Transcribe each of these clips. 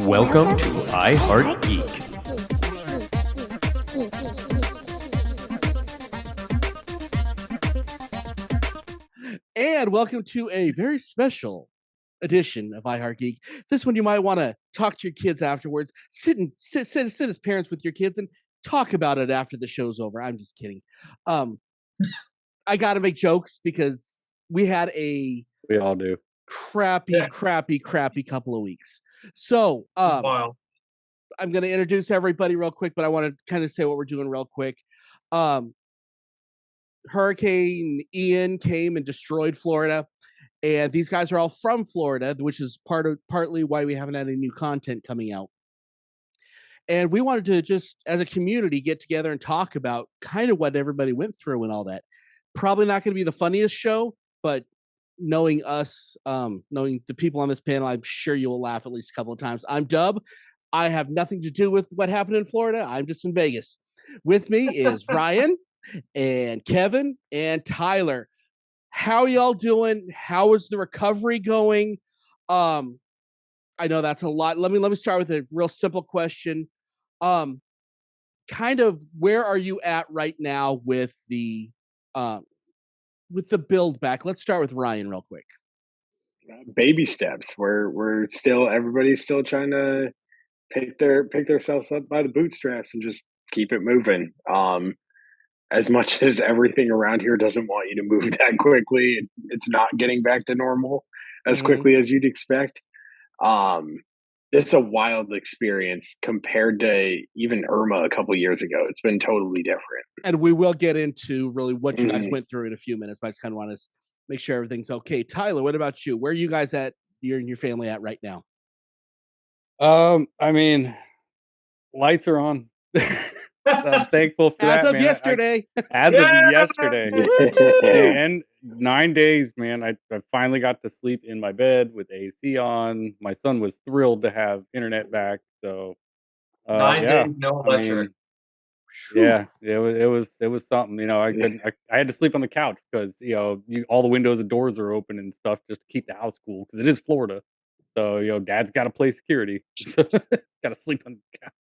Welcome to I Heart Geek. And welcome to a very special edition of I Heart Geek. This one you might want to talk to your kids afterwards. Sit as parents with your kids and talk about it after the show's over. I'm just kidding. I got to make jokes because we had a We all do. crappy couple of weeks. So Wow. I'm going to introduce everybody real quick, but I want to kind of say what we're doing real quick. Hurricane Ian came and destroyed Florida, and these guys are all from Florida, which is partly why we haven't had any new content coming out. And we wanted to just, as a community, get together and talk about kind of what everybody went through and all that. Probably not going to be the funniest show, but knowing us, knowing the people on this panel, I'm sure you will laugh at least a couple of times. I'm Dub. I have nothing to do with what happened in Florida. I'm just in Vegas. With me is Ryan and Kevin and Tyler. How y'all doing? How is the recovery going? I know that's a lot. Let me start with a real simple question. Kind of where are you at right now with the build back? Let's start with Ryan real quick. Baby steps. Everybody's still trying to pick themselves up by the bootstraps and just keep it moving. As much as everything around here doesn't want you to move that quickly, it's not getting back to normal as quickly as you'd expect. It's a wild experience compared to even Irma a couple years ago. It's been totally different. And we will get into really what you guys went through in a few minutes, but I just kind of want to make sure everything's okay. Tyler, what about you? Where are you guys at? You and your family at right now? I mean, lights are on. I'm thankful for that. As of yesterday. As of yesterday. And 9 days, man. I finally got to sleep in my bed with AC on. My son was thrilled to have internet back. So 9 days, no electric. It was something. You know, I had to sleep on the couch because all the windows and doors are open and stuff just to keep the house cool because it is Florida. So Dad's got to play security, so got to sleep on the couch.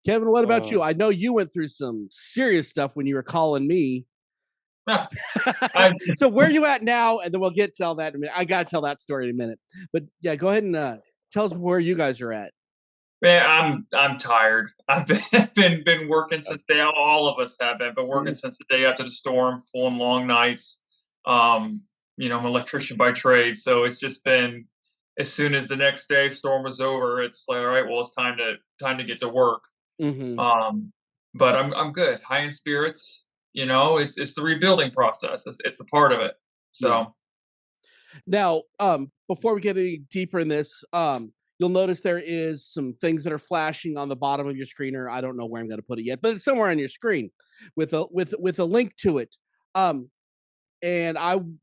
Kevin, what about you? I know you went through some serious stuff when you were calling me. So where are you at now? And then we'll get to all that in a minute. I got to tell that story in a minute. But yeah, go ahead and tell us where you guys are at. Man, I'm tired. I've been working since all of us have been working since the day after the storm, full and long nights. I'm an electrician by trade, so it's just been as soon as the next day storm was over, it's like, all right, well, it's time to get to work. But I'm good, high in spirits. It's the rebuilding process. It's a part of it. So now, before we get any deeper in this, you'll notice there is some things that are flashing on the bottom of your screen, or I don't know where I'm going to put it yet, but it's somewhere on your screen with a link to it. And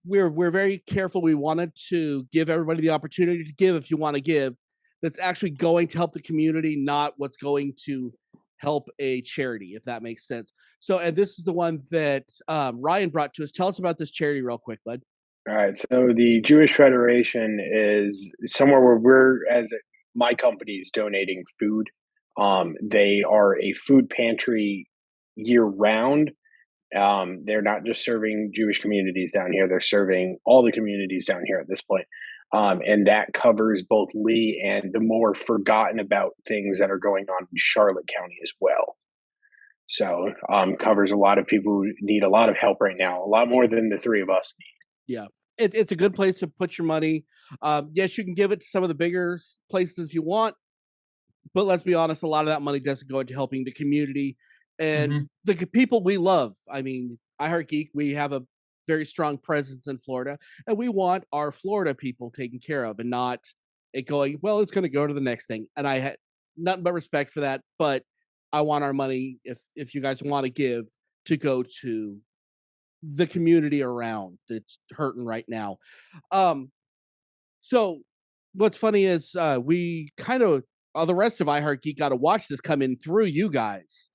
we're very careful. We wanted to give everybody the opportunity to give if you want to give. That's actually going to help the community, not what's going to help a charity, if that makes sense. So, and this is the one that Ryan brought to us. Tell us about this charity real quick, bud. All right. So the Jewish Federation is somewhere where my company is donating food. They are a food pantry year round. They're not just serving Jewish communities down here. They're serving all the communities down here at this point. And that covers both Lee and the more forgotten about things that are going on in Charlotte County as well. So covers a lot of people who need a lot of help right now, a lot more than the three of us need. Yeah, it's a good place to put your money. Yes, you can give it to some of the bigger places if you want, but let's be honest, a lot of that money doesn't go into helping the community and the people we love. I mean, I Heart Geek, we have a very strong presence in Florida, and we want our Florida people taken care of and not it going, well, it's going to go to the next thing. And I had nothing but respect for that, but I want our money, if you guys want to give, to go to the community around that's hurting right now. So what's funny is we kind of the rest of I Heart Geek got to watch this come in through you guys.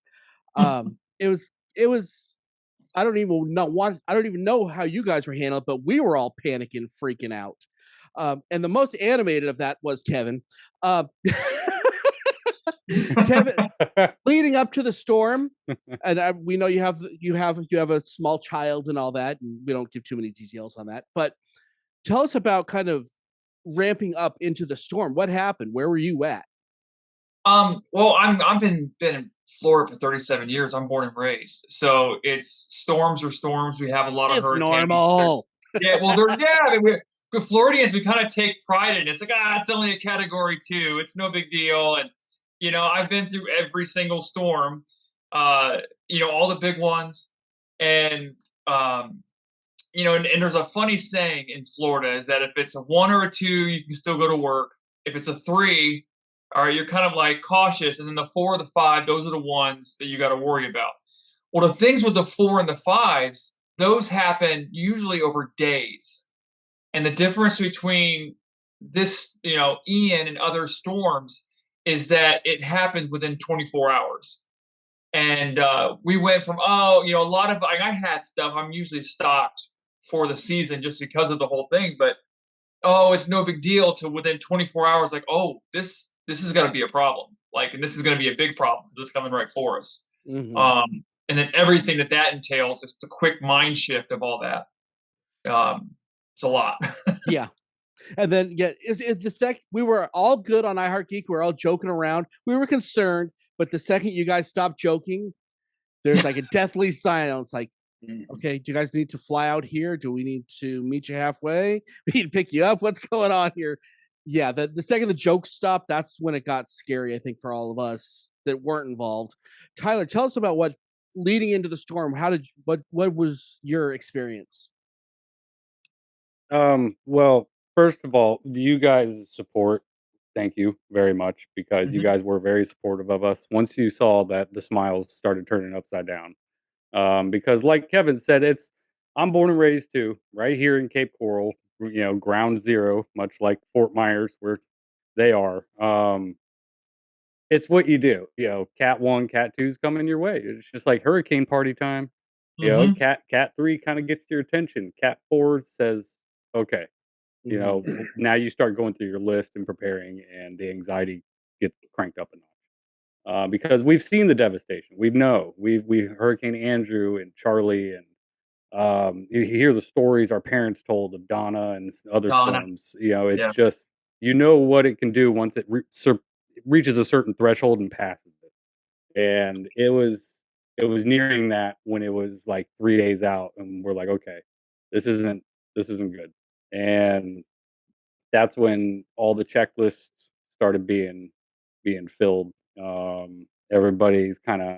It was I don't even know how you guys were handled, but we were all panicking, freaking out. And the most animated of that was Kevin. Kevin, leading up to the storm, and we know you have a small child and all that, and we don't give too many details on that. But tell us about kind of ramping up into the storm. What happened? Where were you at? Well, I've been in Florida for 37 years. I'm born and raised, so it's storms are storms. We have a lot of hurricanes. Normal. Yeah, well, I mean, we're Floridians. We kind of take pride in it. It's like, it's only a Category 2. It's no big deal. And I've been through every single storm. All the big ones, and and there's a funny saying in Florida is that if it's a 1 or a 2, you can still go to work. If it's a 3, all right, you're kind of like cautious, and then the 4 or the 5, those are the ones that you got to worry about. Well, the things with the 4 and the 5s, those happen usually over days. And the difference between this, Ian and other storms is that it happens within 24 hours. And we went from, a lot of, I had stuff, I'm usually stocked for the season just because of the whole thing, but, it's no big deal, to within 24 hours, like, this is going to be a problem. Like, and this is going to be a big problem because it's coming right for us. Mm-hmm. And then everything that entails, just the quick mind shift of all that. It's a lot. Yeah. And then, we were all good on iHeartGeek. We were all joking around. We were concerned, but the second you guys stopped joking, there's like a deathly silence. Like, okay, do you guys need to fly out here? Do we need to meet you halfway? We need to pick you up. What's going on here? Yeah, the second the jokes stopped, that's when it got scary, I think, for all of us that weren't involved. Tyler, tell us about what leading into the storm. What was your experience? Well, first of all, you guys' support, thank you very much, because you guys were very supportive of us once you saw that the smiles started turning upside down. Because like Kevin said, I'm born and raised too, right here in Cape Coral, ground zero, much like Fort Myers, where they are. It's what you do. Cat 1, Cat 2's coming your way. It's just like hurricane party time. Cat 3 kind of gets your attention. Cat 4 says, okay, now you start going through your list and preparing, and the anxiety gets cranked up a notch. Because we've seen the devastation. We Hurricane Andrew and Charlie, and you hear the stories our parents told of Donna and other storms. It's just, what it can do once it reaches a certain threshold and passes it. And it was nearing that when it was like 3 days out, and we're like, okay, this isn't good. And that's when all the checklists started being filled. Everybody's kind of,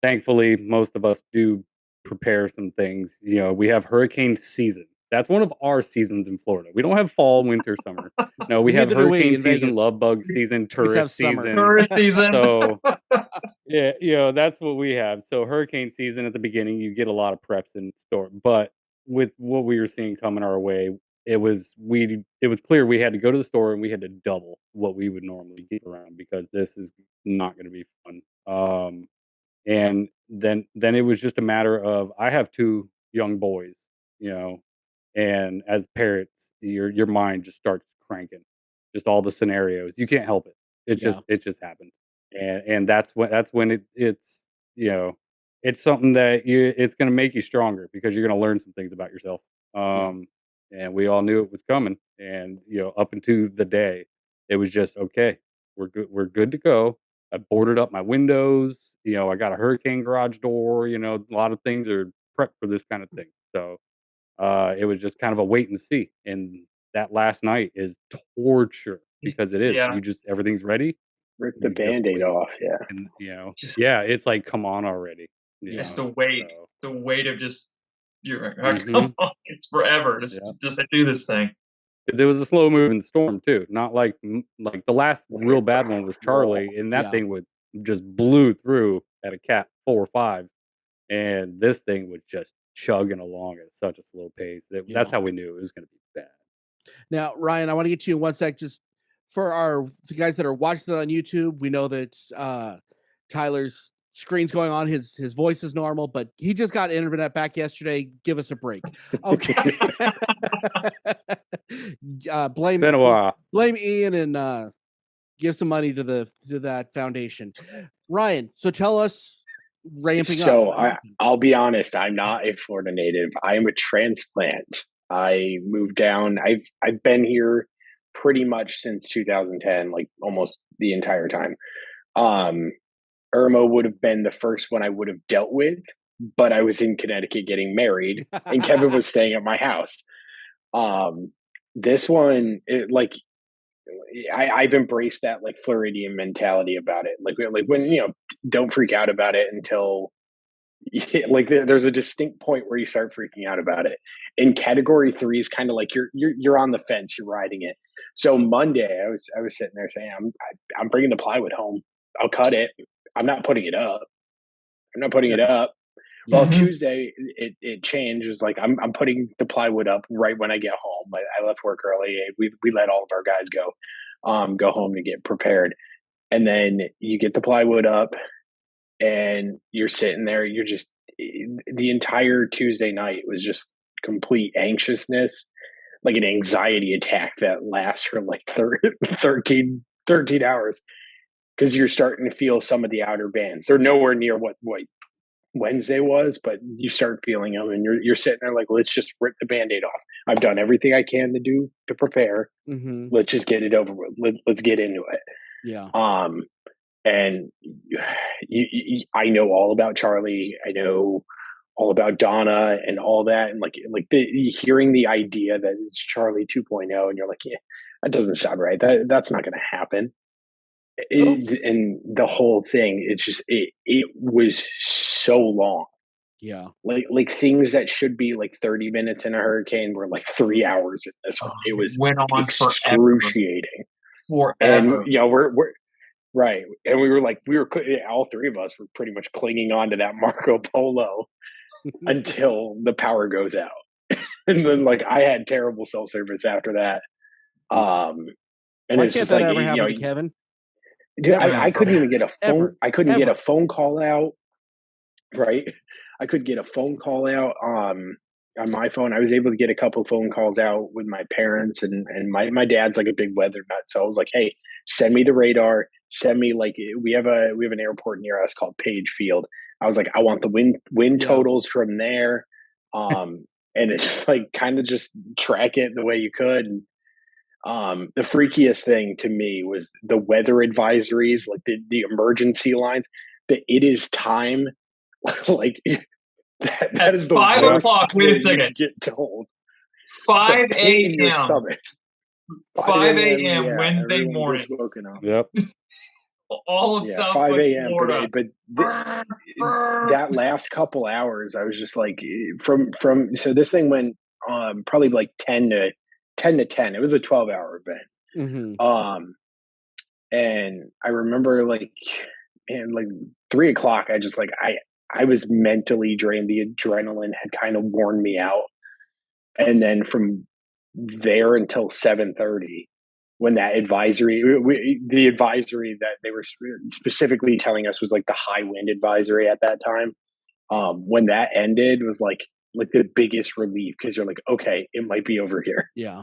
thankfully, most of us do prepare some things. We have hurricane season. That's one of our seasons in Florida. We don't have fall, winter, summer. No, we have hurricane season, love bug season, tourist season. Tourist season. So, yeah, that's what we have. So hurricane season at the beginning, you get a lot of preps in store. But with what we were seeing coming our way, it was clear we had to go to the store, and we had to double what we would normally get around, because this is not going to be fun. And then it was just a matter of, I have 2 young boys, and as parents, your mind just starts cranking, just all the scenarios. You can't help it. It just happens. And that's when it's it's something that it's going to make you stronger, because you're going to learn some things about yourself. And we all knew it was coming, and up into the day, it was just, okay, we're good to go. I boarded up my windows. I got a hurricane garage door. A lot of things are prepped for this kind of thing. So it was just kind of a wait and see. And that last night is torture, because it is. Yeah. Everything's ready. Rip the Band-Aid off. Yeah. And it's like, come on already. It's the weight. So. The weight of just, come on, it's forever. Just to do this thing. There was a slow moving storm too. Not like the last real bad one was Charlie, and that thing would just blew through at a Cat 4 or 5, and this thing was just chugging along at such a slow pace. That's how we knew it was going to be bad. Now, Ryan, I want to get to you in one sec. Just for the guys that are watching on YouTube, we know that Tyler's screen's going on. His voice is normal, but he just got internet back yesterday. Give us a break. Okay. blame Been a while. blame Ian and give some money to that foundation. Ryan, so tell us ramping up. So I'll be honest, I'm not a Florida native. I am a transplant. I moved down. I've been here pretty much since 2010, like almost the entire time. Irma would have been the first one I would have dealt with, but I was in Connecticut getting married, and Kevin was staying at my house. This one, I've embraced that like Floridian mentality about it. Like when don't freak out about it until like there's a distinct point where you start freaking out about it. And category 3 is kind of like you're on the fence, you're riding it. So Monday, I was sitting there saying, I'm bringing the plywood home. I'll cut it. I'm not putting it up. Well, Tuesday it changed. It was like I'm putting the plywood up right when I get home. I left work early. We let all of our guys go home to get prepared, and then you get the plywood up, and you're sitting there. You're just the entire Tuesday night was just complete anxiousness, like an anxiety attack that lasts for like 13 hours, because you're starting to feel some of the outer bands. They're nowhere near what Wednesday was, but you start feeling them, and you're sitting there like, let's just rip the Band-Aid off. I've done everything I can to do to prepare. Let's just get it over with. Let's get into it. Yeah. And I know all about Charlie. I know all about Donna and all that, and like hearing the idea that it's Charlie 2.0, and you're like, yeah, that doesn't sound right. That's not going to happen. And the whole thing, it was so long. Yeah. Like things that should be like 30 minutes in a hurricane were like 3 hours in this one. It was went on excruciating. Forever. And we're right. And we were all three of us were pretty much clinging on to that Marco Polo until the power goes out. And then like I had terrible cell service after that. And Why it's can't just that like, ever happen to Kevin? Dude, I couldn't even get a phone. Ever. I couldn't Ever. get a phone call out. Right. I could get a phone call out on my phone. I was able to get a couple phone calls out with my parents, and my dad's like a big weather nut. So I was like, hey, send me the radar. Send me like we have an airport near us called Page Field. I was like, I want the wind totals from there. And it's just like kind of just track it the way you could. And, the freakiest thing to me was the weather advisories, like the emergency lines, that it is time. Like that is the 5 worst o'clock. Wait a second. you get told. 5 in your a.m. stomach. 5 a.m. Wednesday morning. Yep. All of South 5 a.m. Florida. But that last couple hours, I was just like, from so this thing went probably like 10 to 10. It was a 12-hour event. And I remember like 3 o'clock, I just like I was mentally drained. The adrenaline had kind of worn me out. And then from there until 7:30, when that advisory, the advisory that they were specifically telling us was like the high wind advisory at that time. When that ended, was like the biggest relief, because you're like, okay, it might be over here. Yeah.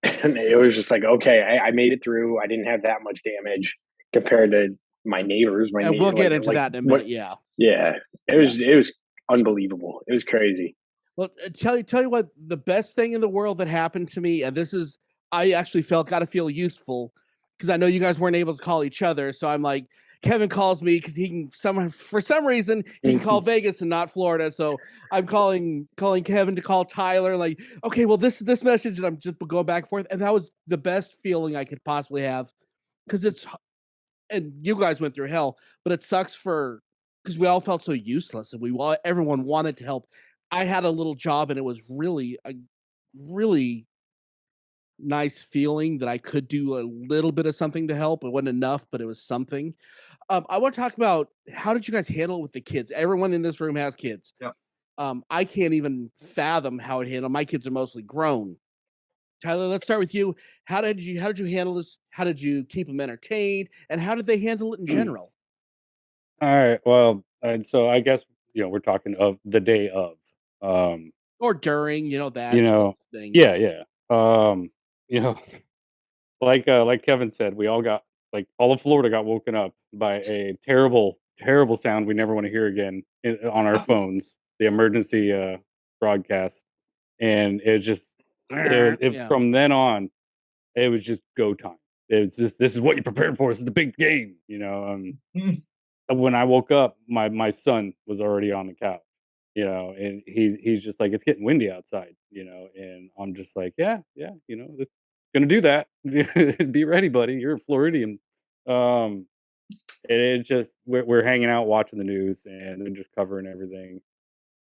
And it was just like, okay, I made it through. I didn't have that much damage compared to my neighbors. And we'll get into that in a minute. Yeah. It was unbelievable. It was crazy. Well, tell you what, the best thing in the world that happened to me, and this is, I actually got to feel useful, because I know you guys weren't able to call each other. So I'm like, Kevin calls me because he can for some reason he can call Vegas and not Florida. So I'm calling Kevin to call Tyler. Like, okay, well this message, and I'm just going back and forth, and that was the best feeling I could possibly have, because and you guys went through hell, but it sucks because we all felt so useless, and everyone wanted to help. I had a little job, and it was really a really nice feeling that I could do a little bit of something to help. It wasn't enough, but it was something. I want to talk about, how did you guys handle it with the kids? Everyone in this room has kids. Yeah. I can't even fathom how it handled. My kids are mostly grown. Tyler, let's start with you. How did you handle this? How did you keep them entertained? And how did they handle it in general? All right. Well, and so I guess, we're talking of the day of. Or during, that thing. Yeah. you know, like Kevin said, we all got all of Florida got woken up by a terrible, terrible sound we never want to hear again on our phones. The emergency broadcast, and from then on, it was just go time. It's just this is what you prepared for. This is the big game, When I woke up, my son was already on the couch, and he's just like, it's getting windy outside, and I'm just like, yeah, it's gonna do that. Be ready, buddy. You're a Floridian. Um, and it just we're hanging out watching the news and then just covering everything,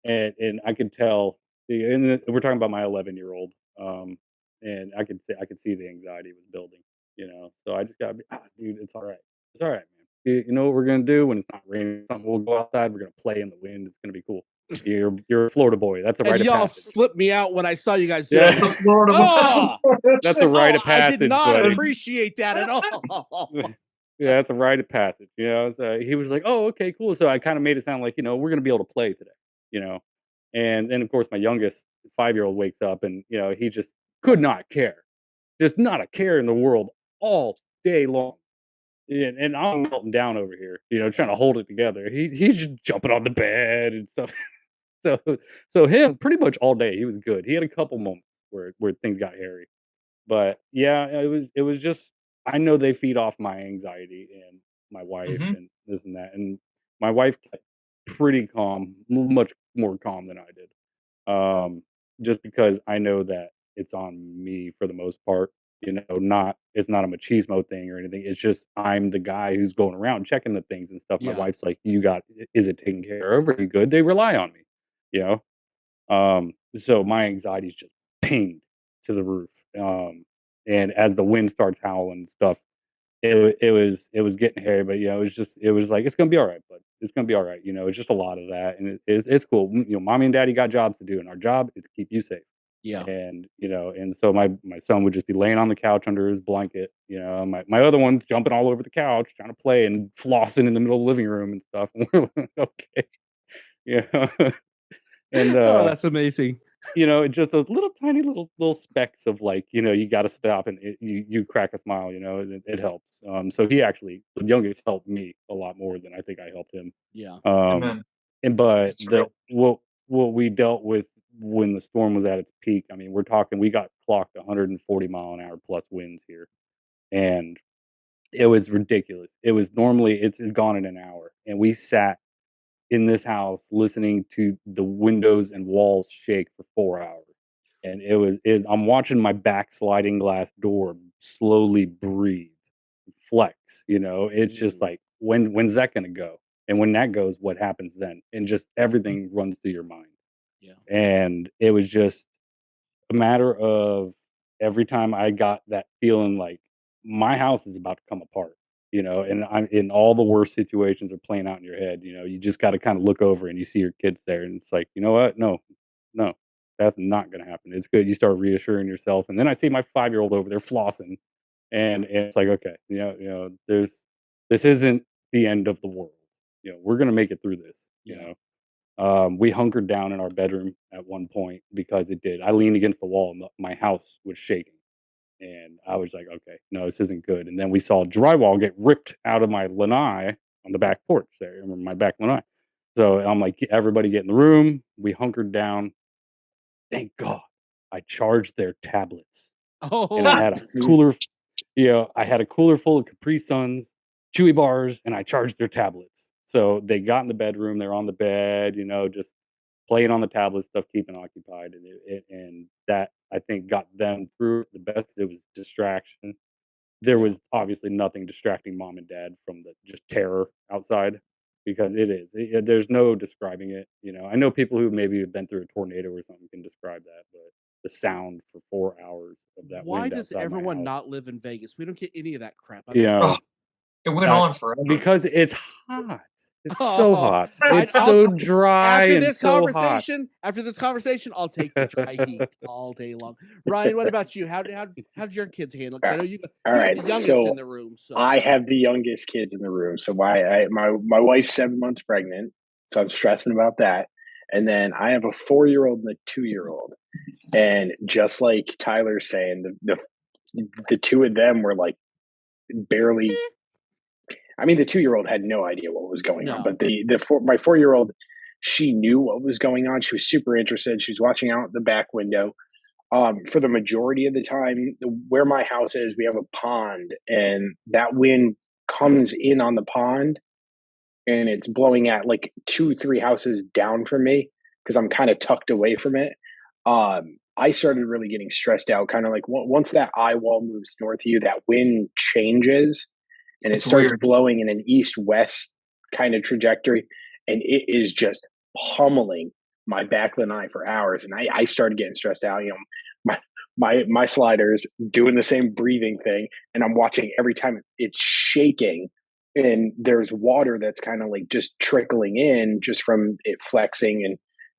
and I could tell. And we're talking about my 11-year-old, and I could see the anxiety was building, So I just gotta be, dude, it's all right. It's all right, man. You know what we're gonna do when it's not raining? We'll go outside. We're gonna play in the wind. It's gonna be cool. You're a Florida boy. That's a rite of y'all passage. flipped me out when I saw you guys doing Yeah. it. Oh, That's a rite of passage. I did not buddy. appreciate that at all. Yeah, that's a rite of passage. So he was like, "Oh, okay, cool." So I kind of made it sound like we're gonna be able to play today. And then of course my youngest 5-year-old wakes up and he just could not care, just not a care in the world all day long. And I'm melting down over here, trying to hold it together. He's just jumping on the bed and stuff. So him pretty much all day he was good. He had a couple moments where things got hairy, but yeah, it was just I know they feed off my anxiety and my wife and this and that, and my wife kept pretty calm, much more calm than I did, just because I know that it's on me for the most part. It's not a machismo thing or anything. It's just I'm the guy who's going around checking the things and stuff. My Yeah. wife's like, is it taken care of? Are you good? They rely on me, you know. So my anxiety is just pinged to the roof. And as the wind starts howling and stuff, it was getting hairy. But it was like it's gonna be all right, but it's gonna be all right. It's just a lot of that, and it's cool. Mommy and daddy got jobs to do, and our job is to keep you safe. Yeah. And and so my son would just be laying on the couch under his blanket. My other one's jumping all over the couch trying to play and flossing in the middle of the living room and stuff. And we're like, okay, yeah. And oh, that's amazing. just those little tiny little specks of you got to stop and you crack a smile. It helps. So he actually, the youngest, helped me a lot more than I think I helped him. Yeah. And but what we dealt with when the storm was at its peak, I mean, we're talking, we got clocked 140 mile an hour plus winds here, and it was ridiculous. It was normally it's gone in an hour, and we sat in this house listening to the windows and walls shake for 4 hours. And I'm watching my back sliding glass door slowly breathe, flex, it's just like, when's that going to go? And when that goes, what happens then? And just everything runs through your mind. Yeah. And it was just a matter of every time I got that feeling like my house is about to come apart, and I'm in all the worst situations are playing out in your head. You just got to kind of look over and you see your kids there, and it's like, you know what? No, that's not going to happen. It's good. You start reassuring yourself, and then I see my 5-year-old over there flossing, and it's like, okay, this isn't the end of the world. We're going to make it through this. We hunkered down in our bedroom at one point because it did. I leaned against the wall and my house was shaking. And I was like, okay, no, this isn't good. And then we saw drywall get ripped out of my lanai on the back porch there, my back lanai. So I'm like, everybody get in the room. We hunkered down. Thank God I charged their tablets. Oh, and I had a cooler, I had a cooler full of Capri Suns, Chewy bars, and I charged their tablets. So they got in the bedroom, they're on the bed, just playing on the tablet stuff, keeping occupied, and that I think got them through the best. It was distraction. There was obviously nothing distracting mom and dad from the just terror outside, because there's no describing it. I know people who maybe have been through a tornado or something can describe that, but the sound for 4 hours of that why wind does outside everyone my house, not live in Vegas? We don't get any of that crap. It went on forever. because it's hot. It's so hot. It's I'll- so dry after and this so hot. conversation, I'll take the dry heat all day long. Ryan, what about you? How did your kids handle it? 'Cause I know you got the youngest in the room. So I have the youngest kids in the room. So my wife's 7 months pregnant, so I'm stressing about that. And then I have a 4-year-old and a 2-year-old. And just like Tyler's saying, the the two of them were like barely. I mean, the 2-year-old had no idea what was going on, but my 4-year-old, she knew what was going on. She was super interested. She was watching out the back window. For the majority of the time, where my house is, we have a pond, and that wind comes in on the pond, and it's blowing at like 2-3 houses down from me because I'm kind of tucked away from it. I started really getting stressed out, kind of like once that eye wall moves north of you, that wind changes and it starts blowing in an east-west kind of trajectory, and it is just pummeling my back lanai for hours. And I started getting stressed out. You know, my sliders doing the same breathing thing, and I'm watching every time it's shaking, and there's water that's kind of like just trickling in just from it flexing,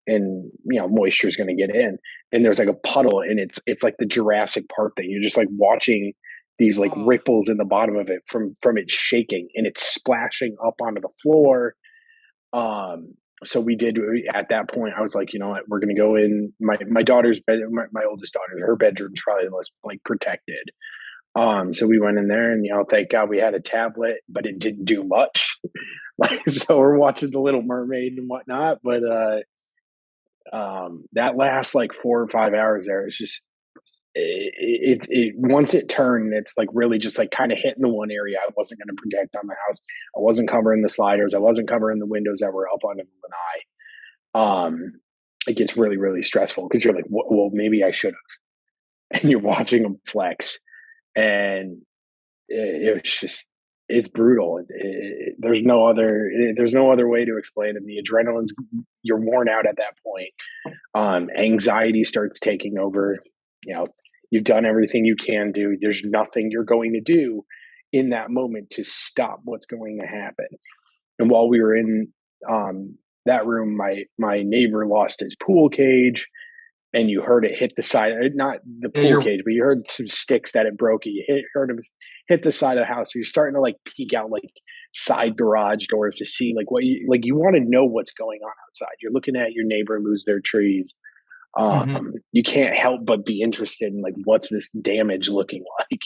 and you know, moisture is going to get in, and there's like a puddle, and it's like the Jurassic Park thing. You're just like watching these like ripples in the bottom of it from it shaking, and it's splashing up onto the floor. So we did, at that point, I was like, you know what, we're going to go in my daughter's bed, my oldest daughter, her bedroom's probably the most like protected. So we went in there, and, you know, thank God we had a tablet, but it didn't do much. Like, so we're watching The Little Mermaid and whatnot, but, that last like 4 or 5 hours there, it's just, it once it turned, it's like really just like kind of hitting the one area I wasn't going to protect on the house. I wasn't covering the sliders. I wasn't covering the windows that were up on the lanai. It gets really, really stressful because you're like, well, maybe I should have. And you're watching them flex, and it's just, it's brutal. There's no other way to explain it. The adrenaline's, you're worn out at that point. Anxiety starts taking over. You know, you've done everything you can do. There's nothing you're going to do in that moment to stop what's going to happen. And while we were in that room, my neighbor lost his pool cage, and you heard it hit the side, not the pool cage, but you heard some sticks that it broke. You heard him hit the side of the house. So you're starting to like peek out like side garage doors to see like what you want to know what's going on outside. You're looking at your neighbor lose their trees. You can't help but be interested in like, what's this damage looking like?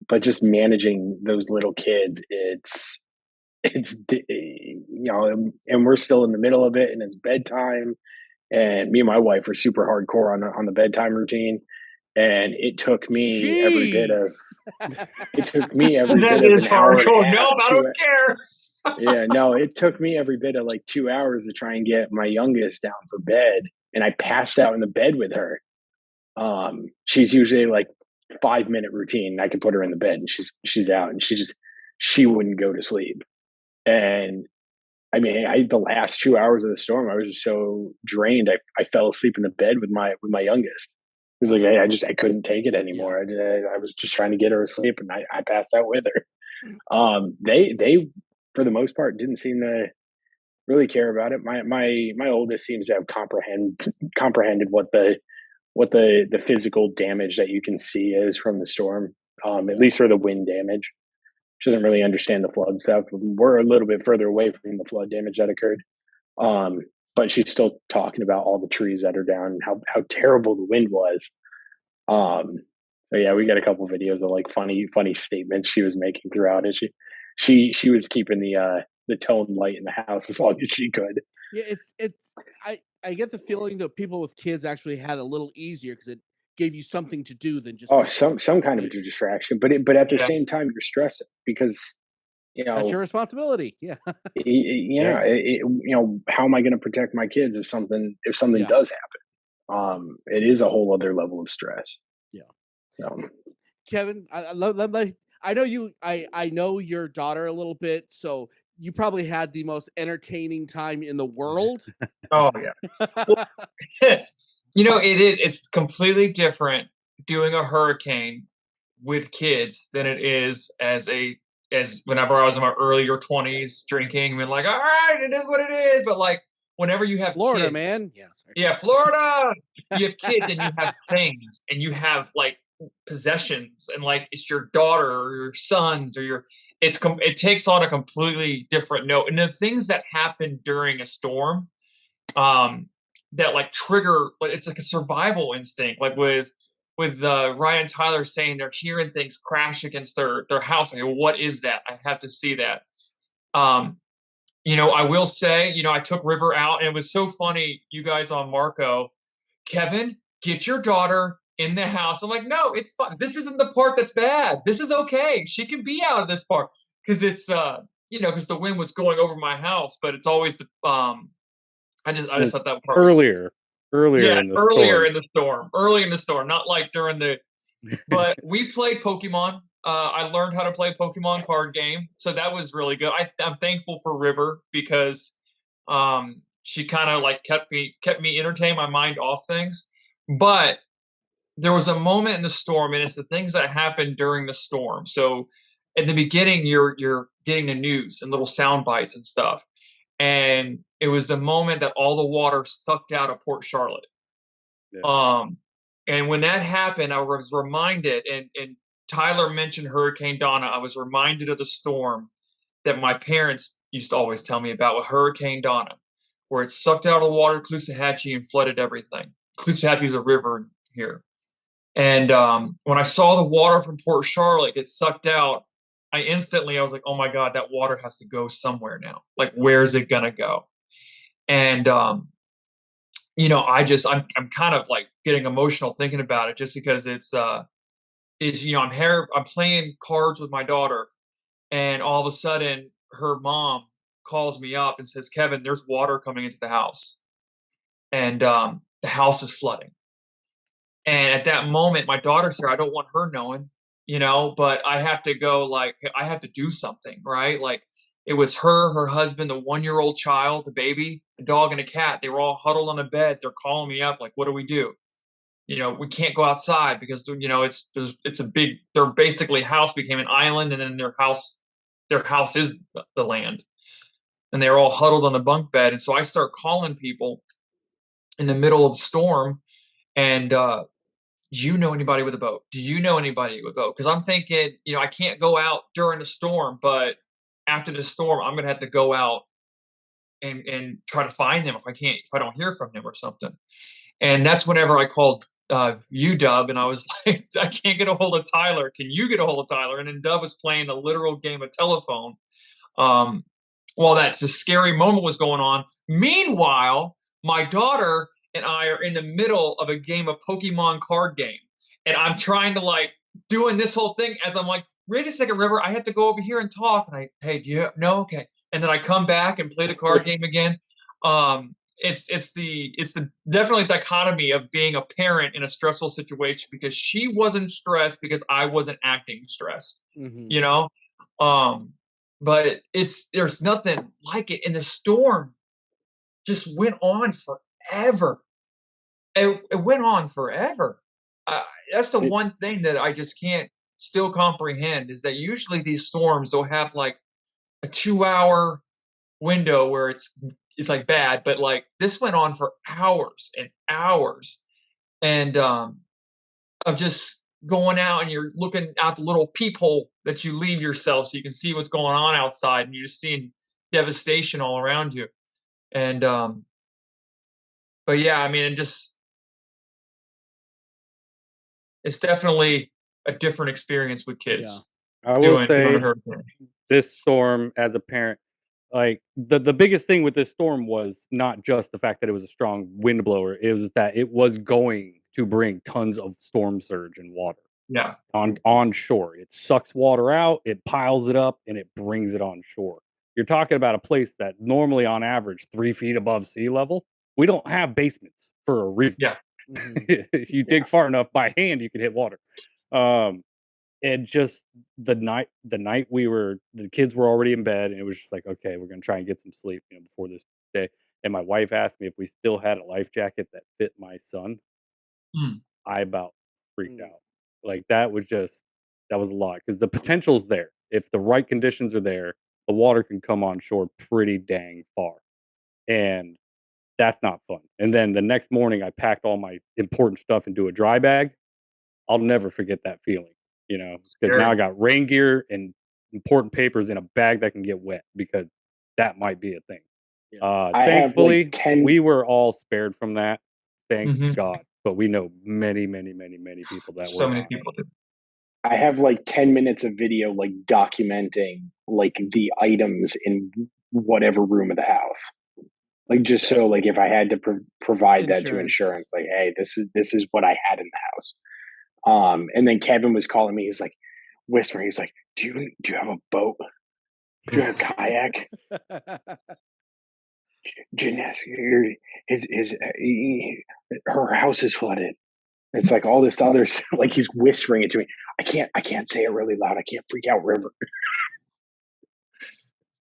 But just managing those little kids, it's you know, and we're still in the middle of it, and it's bedtime, and me and my wife are super hardcore on the bedtime routine, and it took me every bit of an hour and a half. No, I don't care. Yeah, no, it took me every bit of like 2 hours to try and get my youngest down for bed, and I passed out in the bed with her. She's usually like 5-minute routine. I could put her in the bed, and she's out, and she wouldn't go to sleep. And I mean, the last 2 hours of the storm, I was just so drained. I fell asleep in the bed with my youngest. It was like I couldn't take it anymore. I was just trying to get her asleep, and I passed out with her. They for the most part didn't seem to really care about it. My oldest seems to have comprehended what the physical damage that you can see is from the storm, at least for the wind damage. She doesn't really understand the flood stuff. We're a little bit further away from the flood damage that occurred, but she's still talking about all the trees that are down and how terrible the wind was. So yeah, we got a couple of videos of like funny statements she was making throughout it. She was keeping the tone light in the house as long as she could. Yeah, I get the feeling that people with kids actually had a little easier because it gave you something to do than just some kind of a distraction, but at the same time you're stressing because, you know, that's your responsibility. Yeah. You know, how am I going to protect my kids if something does happen? It is a whole other level of stress. Yeah. So, Kevin, I know you. I know your daughter a little bit, so you probably had the most entertaining time in the world. Oh yeah. Well, you know, it's completely different doing a hurricane with kids than it is as whenever I was in my earlier 20s drinking and like, all right, it is what it is. But like whenever you have Florida, kids, man. Yeah, Florida. You have kids and you have things and you have like possessions and like it's your daughter or your sons or it takes on a completely different note. And the things that happen during a storm, that like trigger, like it's like a survival instinct, like with Ryan and Tyler saying they're hearing things crash against their house. I go, what is that? I have to see that. I will say, I took River out, and it was so funny. You guys on Marco, Kevin, get your daughter in the house. I'm like, no, it's fine. This isn't the part that's bad. This is okay. She can be out of this part because it's because the wind was going over my house. But it's always the I just thought that part earlier yeah, in the earlier storm. early in the storm, not like during the. But we played Pokemon. I learned how to play Pokemon card game, so that was really good. I'm thankful for River because she kind of like kept me entertained, my mind off things. But there was a moment in the storm, and it's the things that happened during the storm. So at the beginning, you're getting the news and little sound bites and stuff, and it was the moment that all the water sucked out of Port Charlotte. Yeah. And when that happened, I was reminded, and Tyler mentioned Hurricane Donna. I was reminded of the storm that my parents used to always tell me about with Hurricane Donna, where it sucked out of the water Caloosahatchee and flooded everything. Caloosahatchee is a river here. And when I saw the water from Port Charlotte get sucked out, I was like, oh my God, that water has to go somewhere now. Like, where's it going to go? And, I'm kind of like getting emotional thinking about it just because I'm playing cards with my daughter, and all of a sudden her mom calls me up and says, Kevin, there's water coming into the house, and the house is flooding. And at that moment, my daughter's here. I don't want her knowing, but I have to go, like, I have to do something, right? Like, it was her husband, the 1-year-old child, the baby, a dog, and a cat. They were all huddled on a bed. They're calling me up, like, what do we do? We can't go outside because, it's a big, their basically house became an island, and then their house is the land. And they were all huddled on a bunk bed. And so I start calling people in the middle of the storm, and do you know anybody with a boat? Do you know anybody with a boat? Because I'm thinking, I can't go out during the storm, but after the storm, I'm gonna have to go out and try to find them if I don't hear from them or something. And that's whenever I called you, Dub, and I was like, I can't get a hold of Tyler. Can you get a hold of Tyler? And then Dub was playing a literal game of telephone while that's a scary moment was going on. Meanwhile, my daughter and I are in the middle of a game of Pokemon card game. And I'm trying to like doing this whole thing as I'm like, wait a second, River, I have to go over here and talk. And hey, do you no? Okay. And then I come back and play the card game again. It's the definitely dichotomy of being a parent in a stressful situation, because she wasn't stressed because I wasn't acting stressed. But there's nothing like it. And the storm just went on forever. It went on forever. That's the one thing that I just can't still comprehend, is that usually these storms, they'll have like a 2-hour window where it's like bad, but like this went on for hours and hours. And of just going out, and you're looking out the little peephole that you leave yourself so you can see what's going on outside, and you're just seeing devastation all around you. And but yeah, I mean, it's definitely a different experience with kids. Yeah. I will say this storm, as a parent, like the biggest thing with this storm was not just the fact that it was a strong wind blower, it was that it was going to bring tons of storm surge and water. Yeah. On shore. It sucks water out, it piles it up, and it brings it on shore. You're talking about a place that normally on average 3 feet above sea level. We don't have basements for a reason. Yeah. If you dig far enough by hand, you can hit water. And just the night the kids were already in bed, and it was just like, okay, we're gonna try and get some sleep, before this day. And my wife asked me if we still had a life jacket that fit my son. I about freaked out. Like that was a lot, because the potential's there. If the right conditions are there, the water can come on shore pretty dang far. And that's not fun. And then the next morning I packed all my important stuff into a dry bag. I'll never forget that feeling, because now I got rain gear and important papers in a bag that can get wet, because that might be a thing. Thankfully, we were all spared from that. Thank God. but we know many people that So work many on it. people do. I have like 10 minutes of video like documenting like the items in whatever room of the house. Like just so like if I had to provide that to insurance, like, hey, this is what I had in the house. And then Kevin was calling me. He's like whispering. He's like, do you have a boat? Do you have a kayak? Jeanette, her house is flooded. It's like all this other, like he's whispering it to me. I can't say it really loud. I can't freak out River.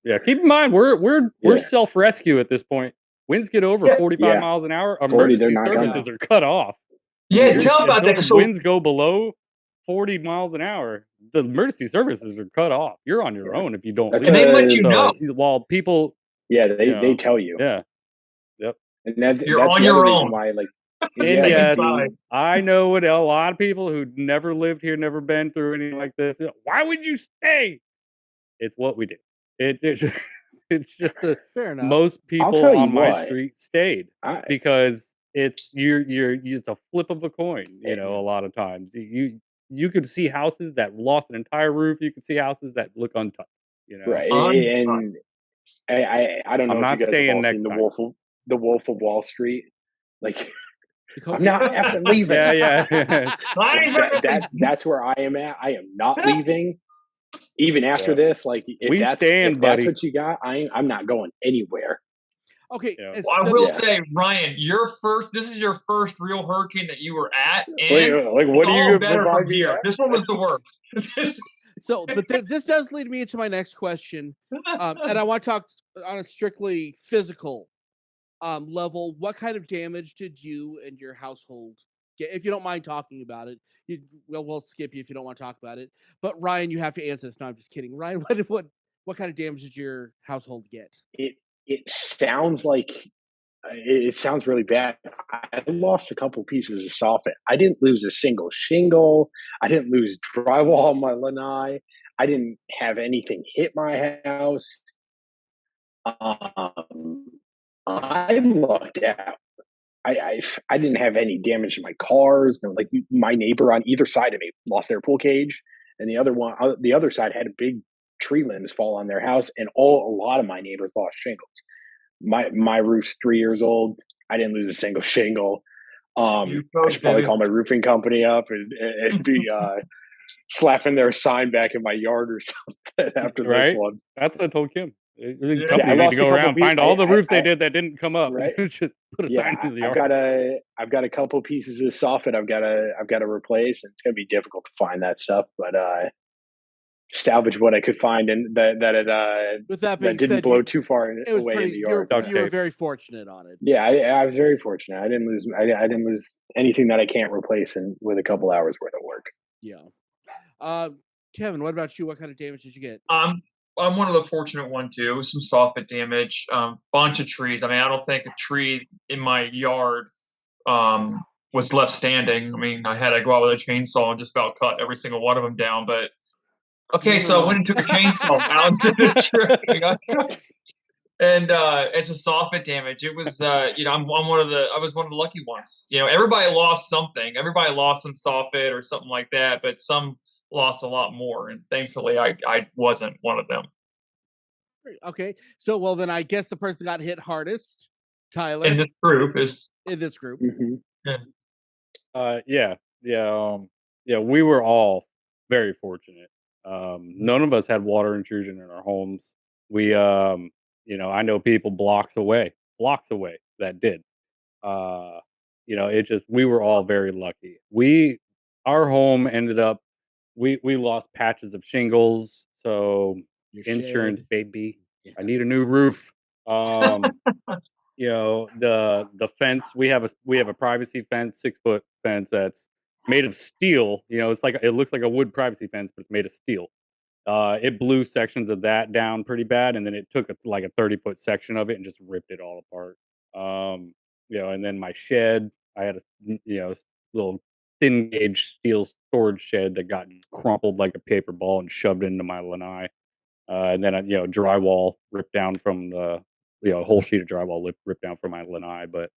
Yeah, keep in mind we're self rescue at this point. Winds get over 45 miles an hour, emergency services are cut off. Yeah, tell about that. So winds go below 40 miles an hour, the emergency services are cut off. You're on your own if you don't. And they let you know. While people, they tell you. Yeah, yep. And that's You're the on other your reason own. why, like, and yes, I know what a lot of people who never lived here, never been through anything like this. Why would you stay? It's what we do. It's just the most people on my street stayed because it's it's a flip of a coin. You know, a lot of times you could see houses that lost an entire roof. You could see houses that look untouched. You know, right? And I don't know if you guys have all seen the Wolf of Wall Street. Like, I'm not effing leaving. Yeah. That's where I am at. I am not leaving. Even after this, like if that's what you got, I'm not going anywhere. Okay. Well, I will say, Ryan, this is your first real hurricane that you were at, and like what are you better from here? This one was the worst. So, but this does lead me into my next question, and I want to talk on a strictly physical level. What kind of damage did you and your household get? If you don't mind talking about it, we'll skip you if you don't want to talk about it. But Ryan, you have to answer this. No, I'm just kidding. Ryan, what kind of damage did your household get? It sounds like it sounds really bad. I lost a couple pieces of soffit. I didn't lose a single shingle. I didn't lose drywall on my lanai. I didn't have anything hit my house. I lucked out. I didn't have any damage to my cars. No, like my neighbor on either side of me lost their pool cage, and the other side had a big tree limbs fall on their house, and a lot of my neighbors lost shingles. My roof's 3 years old. I didn't lose a single shingle. I should probably call my roofing company up and be slapping their sign back in my yard or something after this one. That's what I told Kim. Companies need to go around, find all the roofs they did that didn't come up. Right? Just put a sign in the yard. I've got a couple pieces of soffit I've got to replace, and it's gonna be difficult to find that stuff, but salvage what I could find, and that didn't blow too far away in the yard. You were very fortunate on it. Yeah, I was very fortunate. I didn't lose anything that I can't replace with a couple hours worth of work. Yeah. Kevin, what about you? What kind of damage did you get? I'm one of the fortunate one too. It was some soffit damage, bunch of trees. I mean, I don't think a tree in my yard was left standing. I mean, I had to go out with a chainsaw and just about cut every single one of them down. But okay, so I went and took a chainsaw out into the tree, and it's a soffit damage. It was, I was one of the lucky ones. You know, everybody lost something. Everybody lost some soffit or something like that, but some lost a lot more, and thankfully I wasn't one of them. Okay, so well then I guess the person that got hit hardest, Tyler, in this group Mm-hmm. We were all very fortunate. None of us had water intrusion in our homes. We I know people blocks away that did. We were all very lucky. Our home ended up, we lost patches of shingles, so insurance, baby. Yeah. I need a new roof. The fence, we have a privacy fence, 6-foot fence that's made of steel. It looks like a wood privacy fence, but it's made of steel. It blew sections of that down pretty bad, and then it took a 30-foot section of it and just ripped it all apart. And then my shed, I had a little thin gauge steel storage shed that got crumpled like a paper ball and shoved into my lanai. And then drywall ripped down from the whole sheet of drywall ripped down from my lanai. But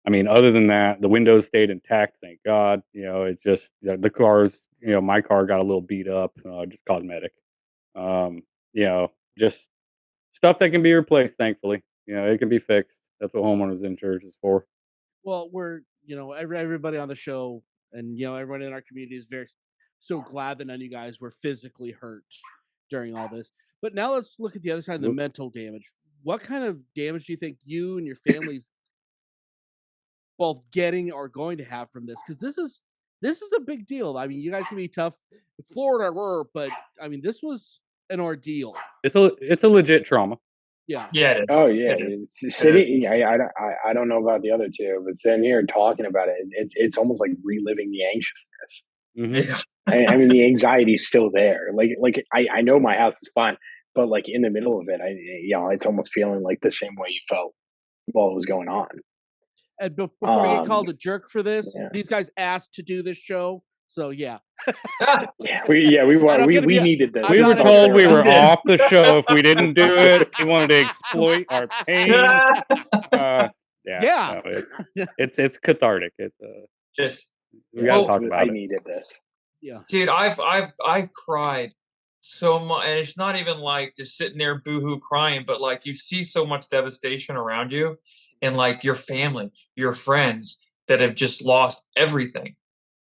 I mean, other than that, the windows stayed intact, thank God. It just the cars. My car got a little beat up, just cosmetic. Just stuff that can be replaced. Thankfully, it can be fixed. That's what homeowners insurance is for. Well, we're everybody on the show and everybody in our community is so glad that none of you guys were physically hurt during all this. But now let's look at the other side of the mental damage. What kind of damage do you think you and your families both getting or going to have from this? Because this is a big deal. I mean, you guys can be tough. It's Florida, but I mean, this was an ordeal. It's a legit trauma. Yeah. Yeah. Oh yeah. Sitting, I don't know about the other two, but sitting here talking about it, it's almost like reliving the anxiousness. Mm-hmm. Yeah. I mean, the anxiety is still there. Like I know my house is fine, but like in the middle of it, it's almost feeling like the same way you felt while it was going on. And before I get called a jerk for this, these guys asked to do this show, so yeah. we needed this. We were told we were off the show if we didn't do it. He wanted to exploit our pain. Yeah. No, it's cathartic. It's just we gotta talk about it. I needed this. Yeah, dude, I've cried so much, and it's not even like just sitting there boohoo crying, but like you see so much devastation around you, and like your family, your friends that have just lost everything,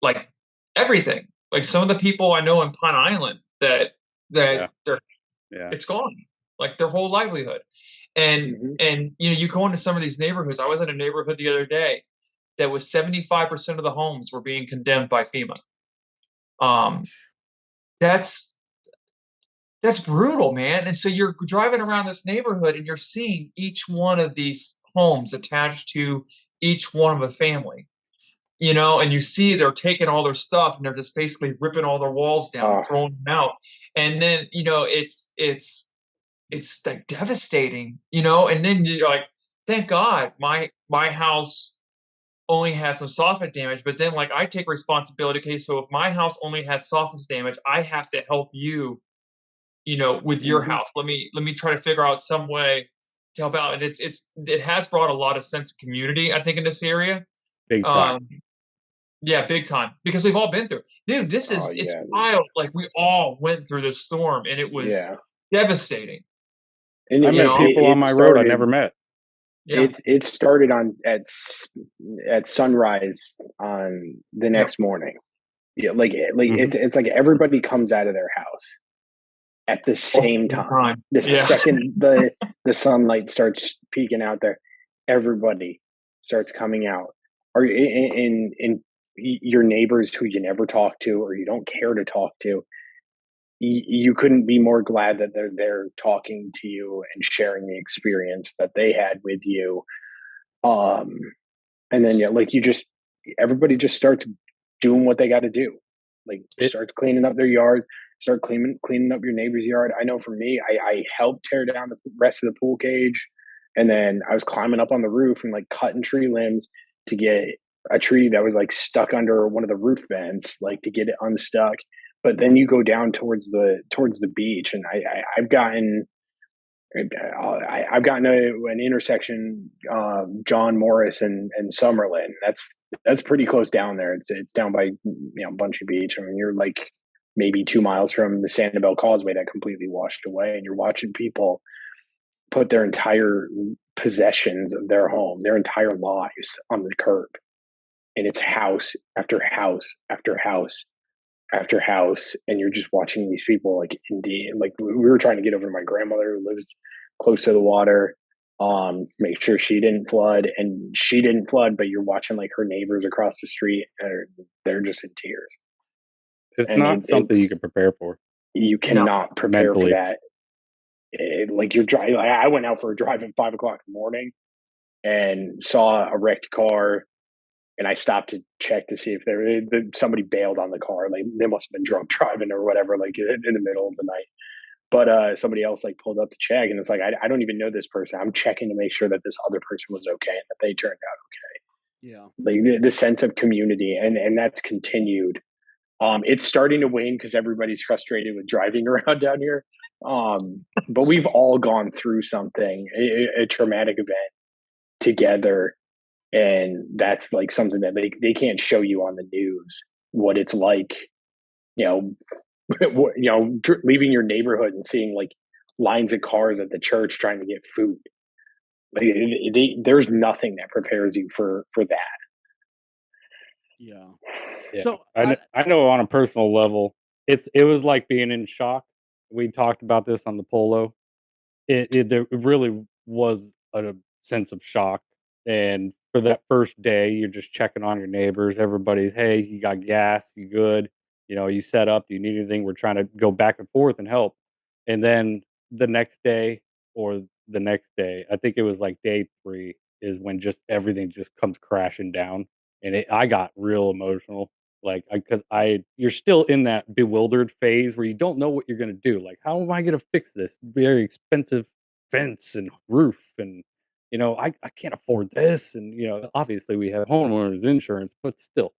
like everything. Like some of the people I know in Pine Island that it's gone, like their whole livelihood. And you go into some of these neighborhoods. I was in a neighborhood the other day that was 75% of the homes were being condemned by FEMA. That's brutal, man. And so you're driving around this neighborhood and you're seeing each one of these homes attached to each one of a family, and you see they're taking all their stuff and they're just basically ripping all their walls down, throwing them out. And then, it's like devastating, and then you're like, thank God my house only has some soffit damage, but then like I take responsibility. Okay, so if my house only had soffit damage, I have to help you, with your house. Let me try to figure out some way to help out. And it has brought a lot of sense of community, I think, in this area. Big time. Yeah, big time. Because we've all been through. Dude, this is it's wild. Like we all went through this storm and it was devastating. And I met people on my road I never met. Yeah. It started at sunrise on the next morning. Yeah, it's like everybody comes out of their house at the same time. The second the sunlight starts peeking out there, everybody starts coming out. Or in your neighbors who you never talk to or you don't care to talk to. You couldn't be more glad that they're there talking to you and sharing the experience that they had with you. And then everybody just starts doing what they got to do. Like starts cleaning up their yard, start cleaning up your neighbor's yard. I know for me, I helped tear down the rest of the pool cage, and then I was climbing up on the roof and like cutting tree limbs to get a tree that was like stuck under one of the roof vents, like to get it unstuck. But then you go down towards the beach, and I've gotten an intersection, John Morris and Summerlin. That's pretty close down there. It's down by Bunchy Beach. I mean, you're like maybe 2 miles from the Sanibel Causeway that completely washed away, and you're watching people put their entire possessions of their home, their entire lives on the curb, and it's house after house after house after house, and you're just watching these people like we were trying to get over to my grandmother who lives close to the water, make sure she didn't flood, and she didn't flood, but you're watching like her neighbors across the street and they're just in tears. It's not something you can prepare for. You cannot prepare mentally for that. You're driving. I went out for a drive at 5 o'clock in the morning and saw a wrecked car. And I stopped to check to see if somebody bailed on the car. Like they must have been drunk driving or whatever, like in the middle of the night. But somebody else like pulled up to check, and it's like I don't even know this person. I'm checking to make sure that this other person was okay and that they turned out okay. Yeah, like the sense of community, and that's continued. It's starting to wane because everybody's frustrated with driving around down here. But we've all gone through something, a traumatic event together. And that's like something that they can't show you on the news what it's like, you know, leaving your neighborhood and seeing like lines of cars at the church trying to get food. Like, there's nothing that prepares you for that. Yeah. So I know on a personal level, it was like being in shock. We talked about this on the polo. There really was a sense of shock, and for that first day, you're just checking on your neighbors. Everybody's, hey, you got gas? You good? You set up? Do you need anything? We're trying to go back and forth and help. And then the next day, or the next day, I think it was like day 3, is when just everything just comes crashing down, and I got real emotional. Like, because you're still in that bewildered phase where you don't know what you're gonna do. Like, how am I gonna fix this very expensive fence and roof? And I can't afford this. And obviously we have homeowners insurance, but still,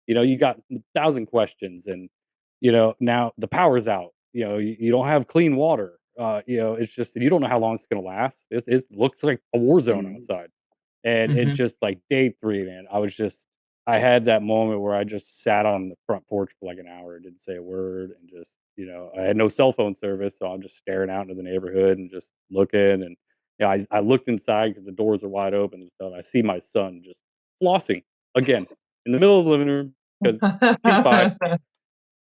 you got 1,000 questions. And now the power's out. You don't have clean water. It's just you don't know how long it's gonna last. It looks like a war zone outside. And it's just like day 3, man. I had that moment where I just sat on the front porch for like an hour and didn't say a word, and just, I had no cell phone service, so I'm just staring out into the neighborhood and just looking. And I looked inside because the doors are wide open and stuff. I see my son just flossing again in the middle of the living room because he's 5.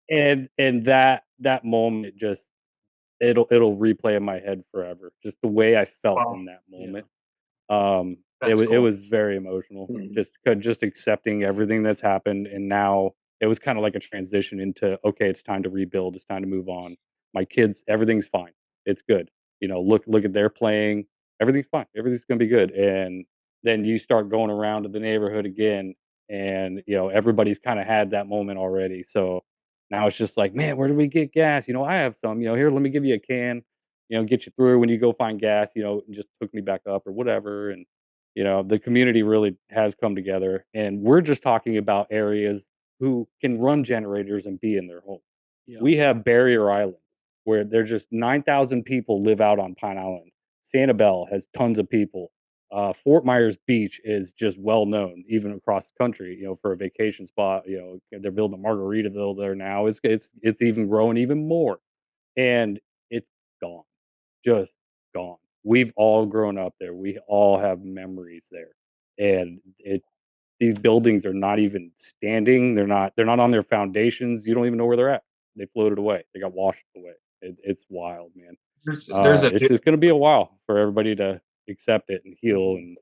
And that moment just it'll replay in my head forever. Just the way I felt Wow. in that Yeah. moment. It That's was cool. very emotional. Mhm. Just accepting everything that's happened, and now it was kind of like a transition into, okay, it's time to rebuild. It's time to move on. My kids, everything's fine. It's good. Look at their playing. Everything's fine. Everything's gonna be good. And then you start going around to the neighborhood again, and everybody's kind of had that moment already. So now it's just like, man, where do we get gas? I have some. Here, let me give you a can. Get you through when you go find gas. And just hook me back up or whatever. And the community really has come together, and we're just talking about areas who can run generators and be in their home. Yeah. We have Barrier Island, where there's just 9,000 people live out on Pine Island. Sanibel has tons of people. Fort Myers Beach is just well known, even across the country. For a vacation spot. They're building a Margaritaville there now. It's even growing even more, and it's gone, just gone. We've all grown up there. We all have memories there, and these buildings are not even standing. They're not on their foundations. You don't even know where they're at. They floated away. They got washed away. It's wild, man. There's a It's just going to be a while for everybody to accept it and heal. And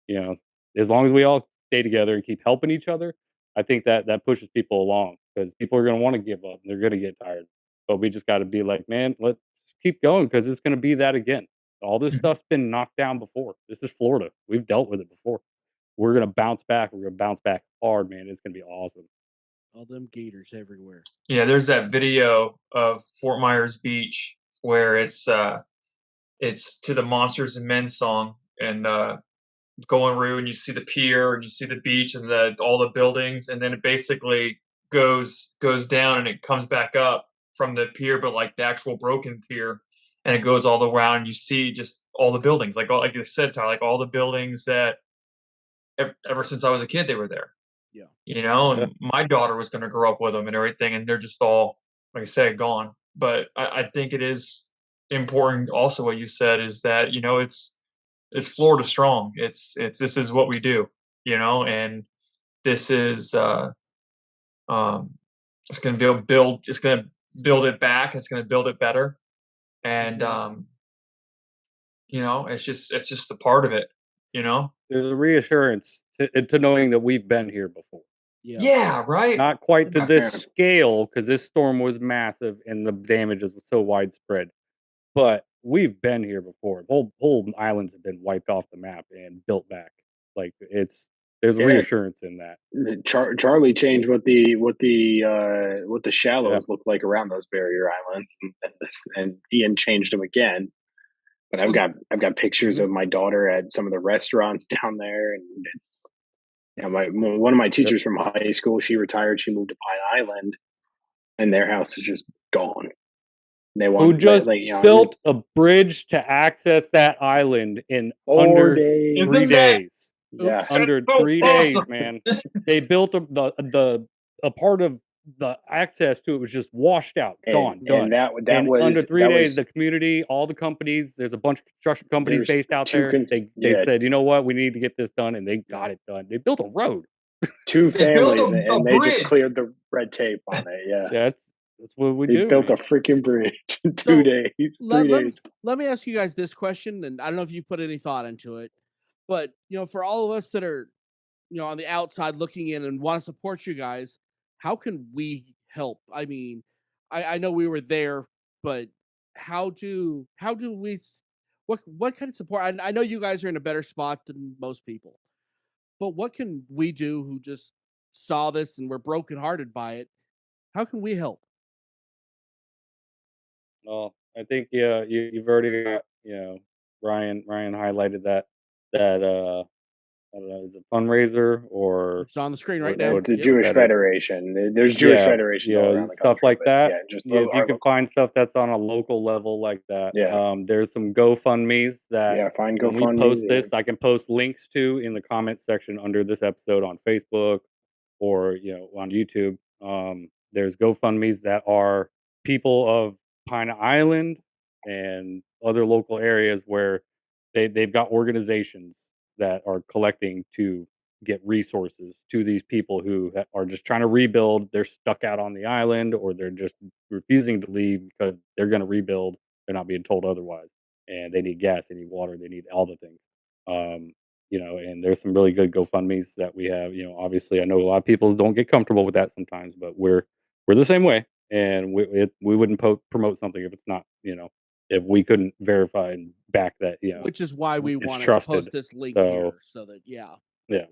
you know, as long as we all stay together and keep helping each other, I think that pushes people along, because people are going to want to give up and they're going to get tired. But we just got to be like, man, let's keep going, because it's going to be that again. All this stuff's been knocked down before. This is Florida. We've dealt with it before. We're going to bounce back. We're going to bounce back hard, man. It's going to be awesome. All them gators everywhere. Yeah, there's that video of Fort Myers Beach where it's to the Monsters and Men song, and going through, and you see the pier and you see the beach and all the buildings, and then it basically goes down and it comes back up from the pier, but like the actual broken pier, and it goes all the way around. And you see just all the buildings, like you said, Tyler, like all the buildings that ever since I was a kid they were there. Yeah. And my daughter was going to grow up with them and everything, and they're just all, like I said, gone. But I think it is important also what you said is that it's Florida strong. It's this is what we do, and this is it's going to build it's going to build it back. It's going to build it better, and it's just a part of it. There's a reassurance to knowing that we've been here before. Yeah, right. Not quite to Yeah. this scale, because this storm was massive and the damages were so widespread. But we've been here before. Whole islands have been wiped off the map and built back. Like, there's a Yeah. reassurance in that. Charlie changed what the shallows Yeah. look like around those barrier islands, and Ian changed them again. But I've got pictures of my daughter at some of the restaurants down there, and one of my teachers from high school, she retired. She moved to Pine Island, and their house is just gone. They want Who just built a bridge to access that island in 4 under days. 3 days. Yeah. Under so 3 days, awesome. man. They built a part of the access to it was just washed out, gone, done. And that And under 3 days, was the community, all the companies, there's a bunch of construction companies there's based out there. They said, you know what, we need to get this done, and they got it done. They built a road. 2 They built families, a and they just bridge. cleared the red tape on it. Yeah, That's what we they do. built man. a freaking bridge in 2 So, days, 3 days. let me ask you guys this question, and I don't know if you put any thought into it, but for all of us that are on the outside looking in and want to support you guys, how can we help? I mean, I know we were there, but how do we? What kind of support? I know you guys are in a better spot than most people, but what can we do who just saw this and we're brokenhearted by it? How can we help? Well, I think you've already got Ryan highlighted that I don't know, is it fundraiser or It's on the screen right what now. It's the Yep. Jewish that is? Federation. There's Jewish Yeah, federations all around the stuff country, like but that. yeah, just If you our can local. find stuff that's on a local level like that, Yeah. there's some GoFundMes that Yeah, find when we GoFundMes. post this, I can post links to in the comments section under this episode on Facebook or on YouTube. There's GoFundMes that are people of Pine Island and other local areas where they've got organizations that are collecting to get resources to these people who are just trying to rebuild. They're stuck out on the island, or they're just refusing to leave because they're going to rebuild. They're not being told otherwise, and they need gas, they need water, they need all the things. And there's some really good GoFundMes that we have. Obviously, I know a lot of people don't get comfortable with that sometimes, but we're the same way, and we wouldn't promote something if it's not, if we couldn't verify and back that, Which is why we it's wanted trusted. to post this link So, here, so that yeah. Yep.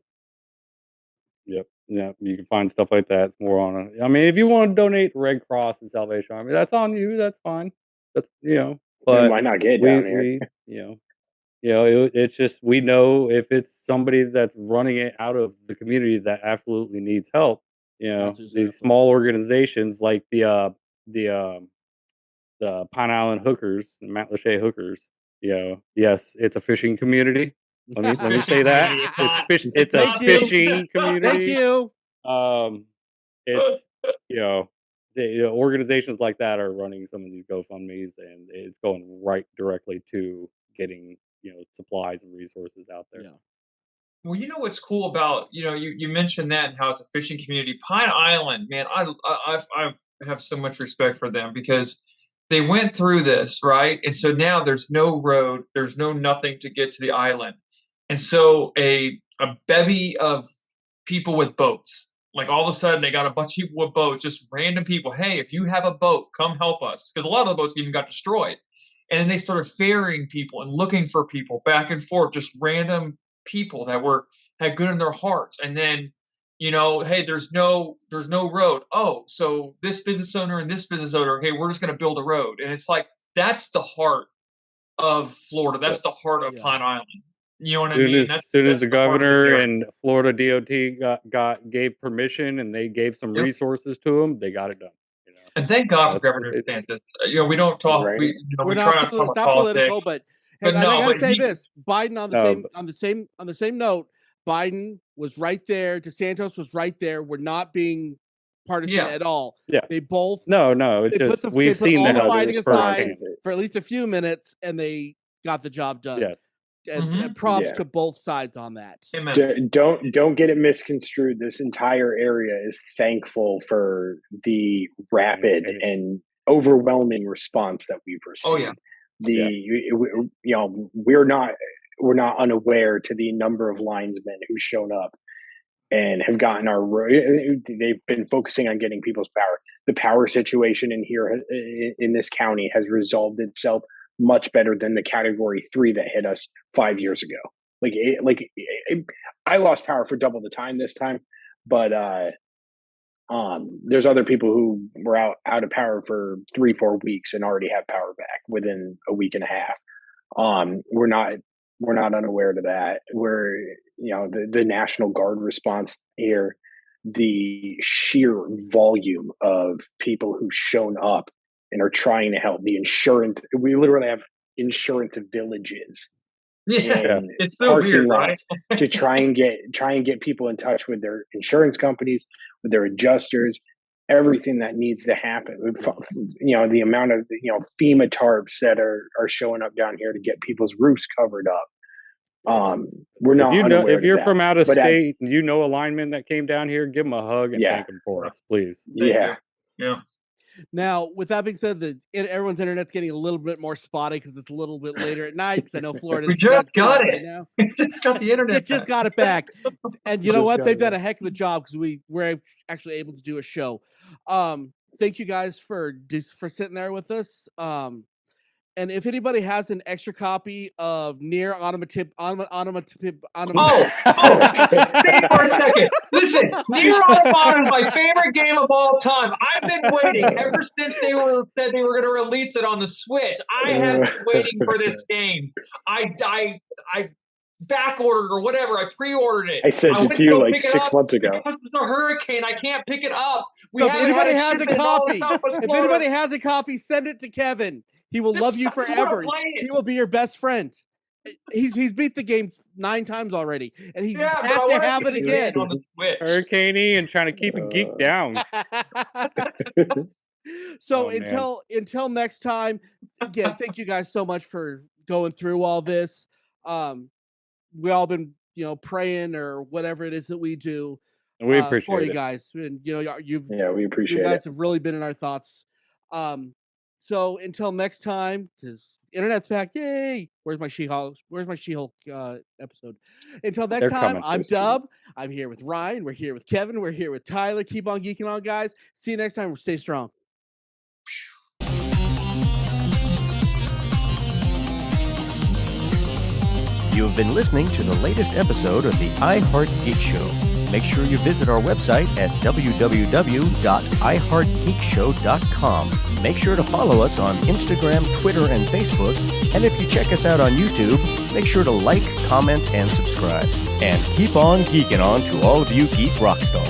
Yeah, you can find stuff like that. It's more on I mean, if you want to donate to Red Cross and Salvation Army, that's on you. That's fine. That's Why but not get we down here? it's just we know if it's somebody that's running it out of the community that absolutely needs help. that's who's These there for. small organizations like the Pine Island Hookers, the Mount Lachey Hookers. Yes, it's a fishing community. Let me Fishing say that community. it's a Thank you. fishing Thank community. you. It's organizations like that are running some of these GoFundMes, and it's going right directly to getting supplies and resources out there. Yeah. Well, you know what's cool about you mentioned that and how it's a fishing community. Pine Island, man, I have so much respect for them because they went through this, right? And so now there's no road, there's no nothing to get to the island, and so a bevy of people with boats. Like all of a sudden, they got a bunch of people with boats, just random people. Hey, if you have a boat, come help us, because a lot of the boats even got destroyed. And then they started ferrying people and looking for people back and forth, just random people that had good in their hearts. And then hey, there's no road. Oh, so this business owner and this business owner, hey, we're just going to build a road. And it's like that's the heart of Florida. That's the heart of Pine Island. You know what I mean? As soon as the governor and Florida DOT gave permission and they gave some resources to them, they got it done. And thank God for Governor DeSantis. We don't talk. Right. We We're try not to talk about political, politics. and no, I gotta but say this: Biden on the same note. Biden was right there. DeSantis was right there. We're not being partisan at all. Yeah. They both. No. It's just we've seen all the fighting aside firsthand. for at least a few minutes, and they got the job done. Yes. And props to both sides on that. Don't get it misconstrued. This entire area is thankful for the rapid and overwhelming response that we've received. We're not unaware to the number of linesmen who've shown up and have gotten our road. They've been focusing on getting people's power. The power situation in this county has resolved itself much better than the category 3 that hit us 5 years ago. I lost power for double the time this time, but there's other people who were out of power for 3-4 weeks and already have power back within a week and a half. We're not unaware to that. We're the National Guard response here, the sheer volume of people who've shown up and are trying to help. The insurance, we literally have insurance villages in it's so parking weird, right? lots to try and get people in touch with their insurance companies, with their adjusters, everything that needs to happen. The amount of FEMA tarps that are showing up down here to get people's roofs covered up. We're not unaware if you're of from that. out of But state and you know a lineman that came down here, give him a hug and thank him for us, please. Yeah. Now, with that being said, everyone's internet's getting a little bit more spotty because it's a little bit later at night. Because I know Florida's We just got it right now. We just got the internet. It just got it back, and you know what? They've done a heck of a job because we're actually able to do a show. Thank you guys for sitting there with us. And if anybody has an extra copy of Nier Automata, Stay for a second. Listen, Nier Automata is my favorite game of all time. I've been waiting ever since they said they were going to release it on the Switch. I have been waiting for this game. I back ordered or whatever. I pre-ordered it. I sent it to you like 6 months ago. Because there's a hurricane, I can't pick it up. So if anybody has a copy, send it to Kevin. He will love you forever. He will be your best friend. He's beat the game 9 times already, and he has to have it again. On the Switch. Hurricane Ian trying to keep it geek down. So until next time, again, thank you guys so much for going through all this. We all been praying or whatever it is that we do. And we appreciate for you it. guys, and we appreciate you guys have really been in our thoughts. So until next time, because internet's back, yay! Where's my She-Hulk episode? Until next time, I'm Dub. I'm here with Ryan. We're here with Kevin. We're here with Tyler. Keep on geeking on, guys. See you next time. Stay strong. You have been listening to the latest episode of the iHeart Geek Show. Make sure you visit our website at www.iheartgeekshow.com. Make sure to follow us on Instagram, Twitter, and Facebook. And if you check us out on YouTube, make sure to like, comment, and subscribe. And keep on geeking on to all of you geek rock stars.